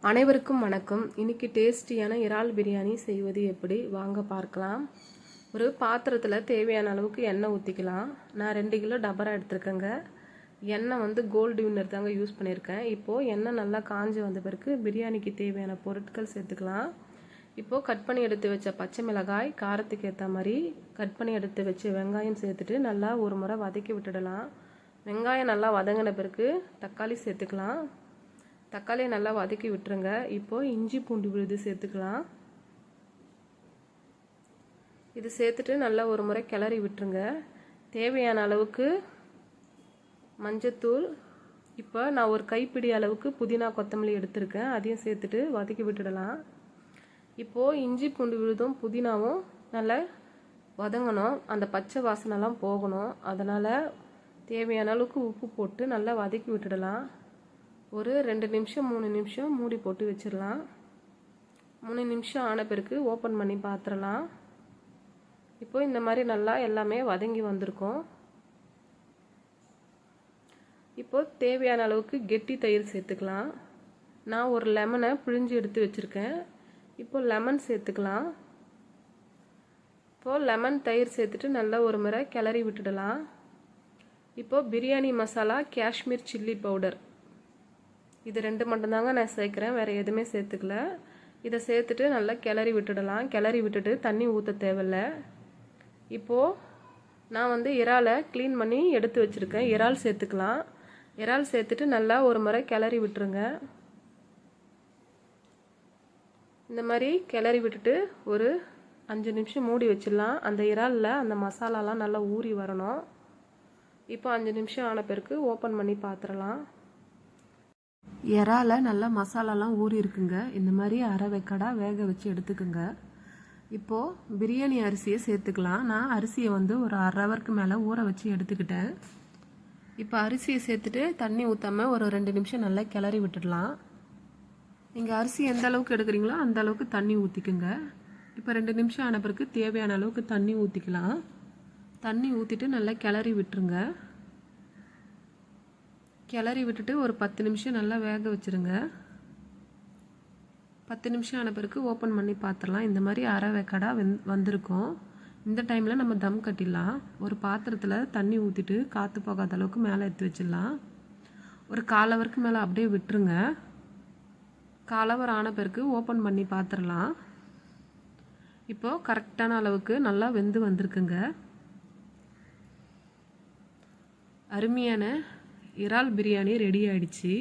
அனைவருக்கும் வணக்கம். இன்னைக்கு டேஸ்டியான இறால் பிரியாணி செய்வது எப்படி வாங்க பார்க்கலாம். ஒரு பாத்திரத்தில் தேவையான அளவுக்கு எண்ணெய் ஊற்றிக்கலாம். நான் 2 கிலோ டபரா எடுத்துருக்கேங்க. எண்ணெய் வந்து கோல்டு வின்னர் தாங்க யூஸ் பண்ணியிருக்கேன். இப்போது எண்ணெய் நல்லா காஞ்சி வந்த பிறகு பிரியாணிக்கு தேவையான பொருட்கள் சேர்த்துக்கலாம். இப்போது கட் பண்ணி எடுத்து வச்ச பச்சை மிளகாய், காரத்துக்கு ஏற்ற மாதிரி கட் பண்ணி எடுத்து வச்சு வெங்காயம் சேர்த்துட்டு நல்லா ஒரு முறை வதக்கி விட்டுடலாம். வெங்காயம் நல்லா வதங்கின பிறகு தக்காளி சேர்த்துக்கலாம். தக்காளியை நல்லா வதக்கி விட்டுருங்க. இப்போது இஞ்சி பூண்டு விழுது சேர்த்துக்கலாம். இது சேர்த்துட்டு நல்லா ஒரு முறை கிளறி விட்டுருங்க. தேவையான அளவுக்கு மஞ்சத்தூள். இப்போ நான் ஒரு கைப்பிடி அளவுக்கு புதினா கொத்தமல்லி எடுத்திருக்கேன். அதையும் சேர்த்துட்டு வதக்கி விட்டுடலாம். இப்போது இஞ்சி பூண்டு விழுதும் புதினாவும் நல்லா வதங்கணும். அந்த பச்சை வாசனைலாம் போகணும். அதனால் தேவையான அளவுக்கு உப்பு போட்டு நல்லா வதக்கி விட்டுடலாம். ஒரு 2 நிமிஷம் 3 நிமிஷம் மூடி போட்டு வச்சிடலாம். 3 நிமிஷம் ஆன பிறகு ஓப்பன் பண்ணி பார்த்துடலாம். இப்போ இந்த மாதிரி நல்லா எல்லாமே வதங்கி வந்திருக்கும். இப்போ தேவையான அளவுக்கு கெட்டி தயிர் சேர்த்துக்கலாம். நான் ஒரு லெமனை பிழிஞ்சு எடுத்து வச்சுருக்கேன். இப்போ லெமன் சேர்த்துக்கலாம். இப்போது லெமன் தயிர் சேர்த்துட்டு நல்லா ஒரு முறை கிளறி விட்டுடலாம். இப்போது பிரியாணி மசாலா, காஷ்மீர் சில்லி பவுடர், இது 2 மட்டும்தாங்க நான் சேர்க்குறேன், வேறு எதுவுமே சேர்த்துக்கல. இதை சேர்த்துட்டு நல்லா கிளறி விட்டுடலாம். கிளறி விட்டுட்டு தண்ணி ஊற்ற தேவையில்லை. இப்போது நான் வந்து இறாலை க்ளீன் பண்ணி எடுத்து வச்சுருக்கேன். இறால் சேர்த்துக்கலாம். இறால் சேர்த்துட்டு நல்லா ஒரு முறை கிளறி விட்டுருங்க. இந்த மாதிரி கிளறி விட்டுட்டு ஒரு 5 நிமிஷம் மூடி வச்சிடலாம். அந்த இறாலில் அந்த மசாலாலாம் நல்லா ஊறி வரணும். இப்போ 5 நிமிஷம் ஆன பிறகு ஓப்பன் பண்ணி பார்த்துடலாம். இறால நல்லா மசாலாலாம் ஊறி இருக்குங்க. இந்த மாதிரி அரை வேக்காடாக வேக வச்சு எடுத்துக்குங்க. இப்போது பிரியாணி அரிசியை சேர்த்துக்கலாம். நான் அரிசியை வந்து ஒரு 1/2 ஹவருக்கு மேலே ஊற வச்சு எடுத்துக்கிட்டேன். இப்போ அரிசியை சேர்த்துட்டு தண்ணி ஊற்றாமல் ஒரு 2 நிமிஷம் நல்லா கிளறி விட்டுடலாம். நீங்கள் அரிசி எந்த அளவுக்கு எடுக்கிறீங்களோ அந்த அளவுக்கு தண்ணி ஊற்றிக்குங்க. இப்போ 2 நிமிஷம் ஆன பிறகு தேவையான அளவுக்கு தண்ணி ஊற்றிக்கலாம். தண்ணி ஊற்றிட்டு நல்லா கிளறி விட்டுருங்க. கிளறி விட்டுட்டு ஒரு 10 நிமிஷம் நல்லா வேக வச்சுருங்க. 10 நிமிஷம் ஆன பிறகு ஓப்பன் பண்ணி பார்த்துடலாம். இந்த மாதிரி அரை வேக்காடாக வந்திருக்கும். இந்த டைமில் நம்ம தம் கட்டிடலாம். ஒரு பாத்திரத்தில் தண்ணி ஊற்றிட்டு காற்று போகாத அளவுக்கு மேலே எடுத்து வச்சிடலாம். ஒரு 1/4 ஹவருக்கு மேலே அப்படியே விட்டுருங்க. 1/4 ஹவர் ஆன பிறகு ஓப்பன் பண்ணி பார்த்துடலாம். இப்போது கரெக்டான அளவுக்கு நல்லா வெந்து வந்திருக்குங்க. அருமையான இறால் பிரியாணி ரெடி ஆகிடுச்சு.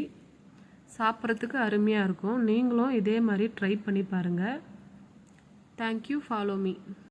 சாப்பிட்றதுக்கு அருமையாக இருக்கும். நீங்களும் இதே மாதிரி ட்ரை பண்ணி பாருங்கள். தேங்க்யூ. Follow me.